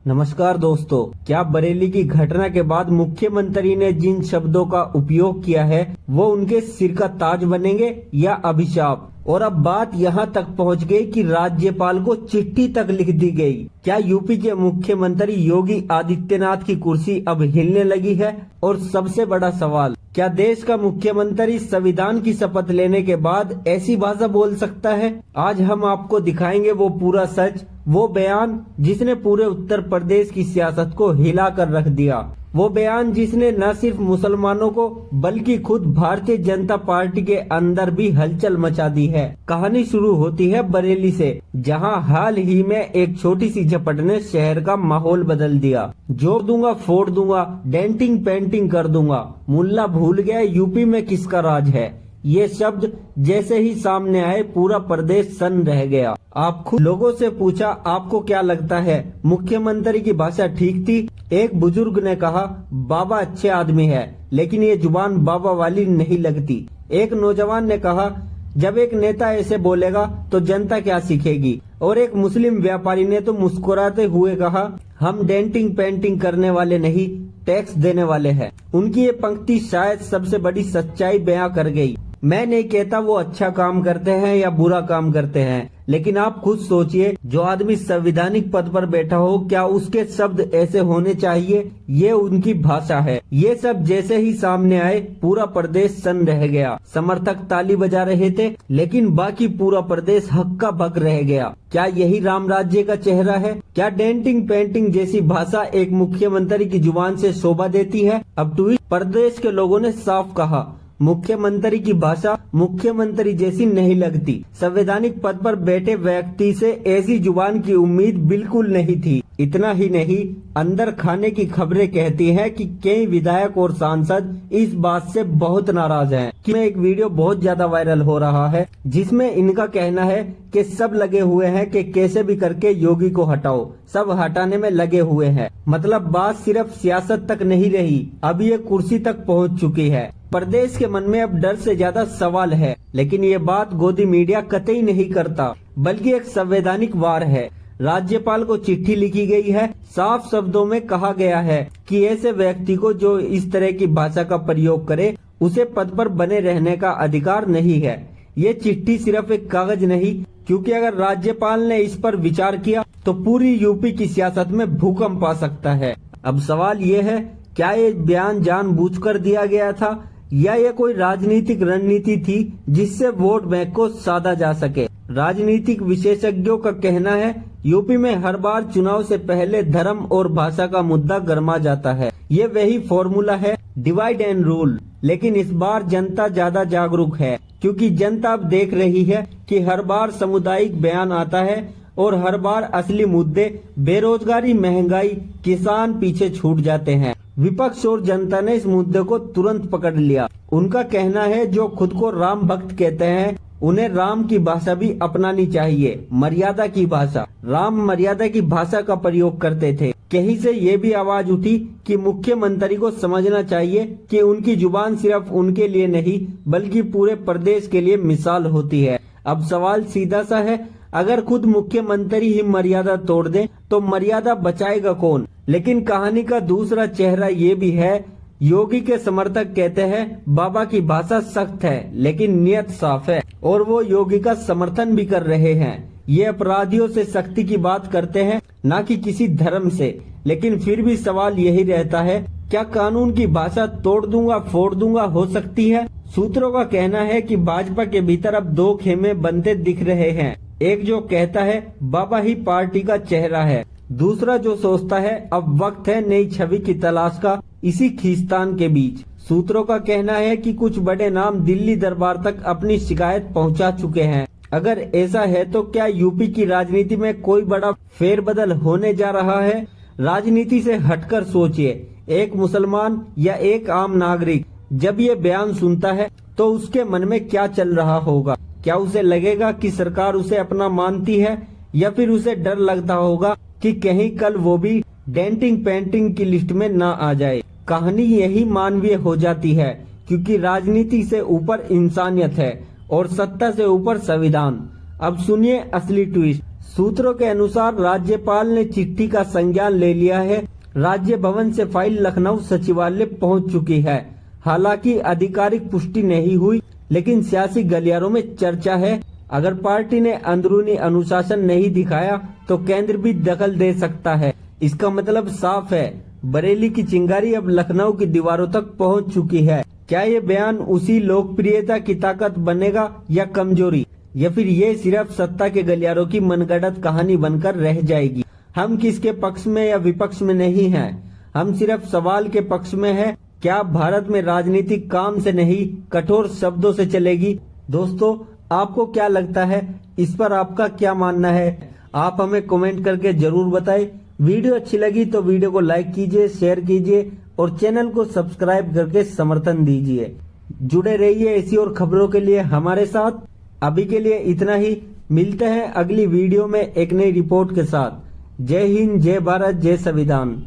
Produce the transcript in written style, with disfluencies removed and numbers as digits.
नमस्कार दोस्तों, क्या बरेली की घटना के बाद मुख्यमंत्री ने जिन शब्दों का उपयोग किया है वो उनके सिर का ताज बनेंगे या अभिशाप। और अब बात यहाँ तक पहुँच गई कि राज्यपाल को चिट्ठी तक लिख दी गई। क्या यूपी के मुख्यमंत्री योगी आदित्यनाथ की कुर्सी अब हिलने लगी है? और सबसे बड़ा सवाल, क्या देश का मुख्यमंत्री संविधान की शपथ लेने के बाद ऐसी भाषा बोल सकता है? आज हम आपको दिखाएंगे वो पूरा सच, वो बयान जिसने पूरे उत्तर प्रदेश की सियासत को हिला कर रख दिया। वो बयान जिसने न सिर्फ मुसलमानों को बल्कि खुद भारतीय जनता पार्टी के अंदर भी हलचल मचा दी है। कहानी शुरू होती है बरेली से, जहां हाल ही में एक छोटी सी झपट ने शहर का माहौल बदल दिया। जोड़ दूंगा, फोड़ दूंगा, डेंटिंग पेंटिंग कर दूंगा, मुल्ला भूल गया यूपी में किसका राज है। ये शब्द जैसे ही सामने आए पूरा प्रदेश सन्न रह गया। आप खुद लोगों से पूछा, आपको क्या लगता है मुख्यमंत्री की भाषा ठीक थी? एक बुजुर्ग ने कहा, बाबा अच्छे आदमी है लेकिन ये जुबान बाबा वाली नहीं लगती। एक नौजवान ने कहा, जब एक नेता ऐसे बोलेगा तो जनता क्या सीखेगी। और एक मुस्लिम व्यापारी ने तो मुस्कुराते हुए कहा, हम डेंटिंग पेंटिंग करने वाले नहीं, टैक्स देने वाले हैं। उनकी ये पंक्ति शायद सबसे बड़ी सच्चाई बयां कर गई। मैं नहीं कहता वो अच्छा काम करते हैं या बुरा काम करते हैं, लेकिन आप खुद सोचिए, जो आदमी संवैधानिक पद पर बैठा हो, क्या उसके शब्द ऐसे होने चाहिए? ये उनकी भाषा है। ये सब जैसे ही सामने आए पूरा प्रदेश सन्न रह गया। समर्थक ताली बजा रहे थे लेकिन बाकी पूरा प्रदेश हक्का बक रह गया। क्या यही राम राज्य का चेहरा है? क्या डेंटिंग पेंटिंग जैसी भाषा एक मुख्यमंत्री की जुबान से शोभा देती है? अब ट्वीट प्रदेश के लोगों ने साफ कहा, मुख्यमंत्री की भाषा मुख्यमंत्री जैसी नहीं लगती। संवैधानिक पद पर बैठे व्यक्ति से ऐसी जुबान की उम्मीद बिल्कुल नहीं थी। इतना ही नहीं, अंदर खाने की खबरें कहती हैं कि कई विधायक और सांसद इस बात से बहुत नाराज हैं कि एक वीडियो बहुत ज्यादा वायरल हो रहा है जिसमें इनका कहना है कि सब लगे हुए हैं कि कैसे भी करके योगी को हटाओ, सब हटाने में लगे हुए हैं। मतलब बात सिर्फ सियासत तक नहीं रही, अब ये कुर्सी तक पहुंच चुकी है। प्रदेश के मन में अब डर से ज्यादा सवाल है, लेकिन ये बात गोदी मीडिया कतई नहीं करता, बल्कि एक संवैधानिक वार है। राज्यपाल को चिट्ठी लिखी गई है, साफ शब्दों में कहा गया है कि ऐसे व्यक्ति को जो इस तरह की भाषा का प्रयोग करे उसे पद पर बने रहने का अधिकार नहीं है। ये चिट्ठी सिर्फ एक कागज नहीं, क्योंकि अगर राज्यपाल ने इस पर विचार किया तो पूरी यूपी की सियासत में भूकंप आ सकता है। अब सवाल ये है, क्या ये बयान जानबूझकर दिया गया था या ये कोई राजनीतिक रणनीति थी जिससे वोट बैंक को साधा जा सके? राजनीतिक विशेषज्ञों का कहना है, यूपी में हर बार चुनाव से पहले धर्म और भाषा का मुद्दा गर्मा जाता है। ये वही फॉर्मूला है, डिवाइड एंड रूल। लेकिन इस बार जनता ज्यादा जागरूक है, क्योंकि जनता अब देख रही है कि हर बार सामुदायिक बयान आता है और हर बार असली मुद्दे बेरोजगारी, महंगाई, किसान पीछे छूट जाते हैं। विपक्ष और जनता ने इस मुद्दे को तुरंत पकड़ लिया। उनका कहना है, जो खुद को राम भक्त कहते हैं उन्हें राम की भाषा भी अपनानी चाहिए, मर्यादा की भाषा। राम मर्यादा की भाषा का प्रयोग करते थे। कहीं से ये भी आवाज उठी कि मुख्यमंत्री को समझना चाहिए कि उनकी जुबान सिर्फ उनके लिए नहीं बल्कि पूरे प्रदेश के लिए मिसाल होती है। अब सवाल सीधा सा है, अगर खुद मुख्यमंत्री ही मर्यादा तोड़ दे तो मर्यादा बचाएगा कौन? लेकिन कहानी का दूसरा चेहरा ये भी है, योगी के समर्थक कहते हैं बाबा की भाषा सख्त है लेकिन नियत साफ है, और वो योगी का समर्थन भी कर रहे हैं। ये अपराधियों से सख्ती की बात करते हैं, न कि किसी धर्म से। लेकिन फिर भी सवाल यही रहता है, क्या कानून की भाषा तोड़ दूंगा फोड़ दूंगा हो सकती है? सूत्रों का कहना है कि भाजपा के भीतर अब दो खेमे बनते दिख रहे हैं। एक जो कहता है बाबा ही पार्टी का चेहरा है, दूसरा जो सोचता है अब वक्त है नई छवि की तलाश का। इसी खींचतान के बीच सूत्रों का कहना है कि कुछ बड़े नाम दिल्ली दरबार तक अपनी शिकायत पहुंचा चुके हैं। अगर ऐसा है तो क्या यूपी की राजनीति में कोई बड़ा फेरबदल होने जा रहा है? राजनीति से हटकर सोचिए, एक मुसलमान या एक आम नागरिक जब ये बयान सुनता है तो उसके मन में क्या चल रहा होगा? क्या उसे लगेगा कि सरकार उसे अपना मानती है, या फिर उसे डर लगता होगा कि कहीं कल वो भी डेंटिंग पेंटिंग की लिस्ट में ना आ जाए? कहानी यही मानवीय हो जाती है, क्योंकि राजनीति से ऊपर इंसानियत है और सत्ता से ऊपर संविधान। अब सुनिए असली ट्विस्ट। सूत्रों के अनुसार राज्यपाल ने चिट्ठी का संज्ञान ले लिया है। राज्य भवन से फाइल लखनऊ सचिवालय पहुंच चुकी है। हालांकि आधिकारिक पुष्टि नहीं हुई, लेकिन सियासी गलियारों में चर्चा है अगर पार्टी ने अंदरूनी अनुशासन नहीं दिखाया तो केंद्र भी दखल दे सकता है। इसका मतलब साफ है, बरेली की चिंगारी अब लखनऊ की दीवारों तक पहुंच चुकी है। क्या ये बयान उसी लोकप्रियता की ताकत बनेगा या कमजोरी, या फिर ये सिर्फ सत्ता के गलियारों की मनगढ़ंत कहानी बनकर रह जाएगी? हम किसके पक्ष में या विपक्ष में नहीं हैं, हम सिर्फ सवाल के पक्ष में हैं। क्या भारत में राजनीति काम से नहीं कठोर शब्दों से चलेगी? दोस्तों, आपको क्या लगता है, इस पर आपका क्या मानना है? आप हमें कमेंट करके जरूर बताएं। वीडियो अच्छी लगी तो वीडियो को लाइक कीजिए, शेयर कीजिए और चैनल को सब्सक्राइब करके समर्थन दीजिए। जुड़े रहिए ऐसी और खबरों के लिए हमारे साथ। अभी के लिए इतना ही, मिलते हैं अगली वीडियो में एक नई रिपोर्ट के साथ। जय हिंद, जय भारत, जय संविधान।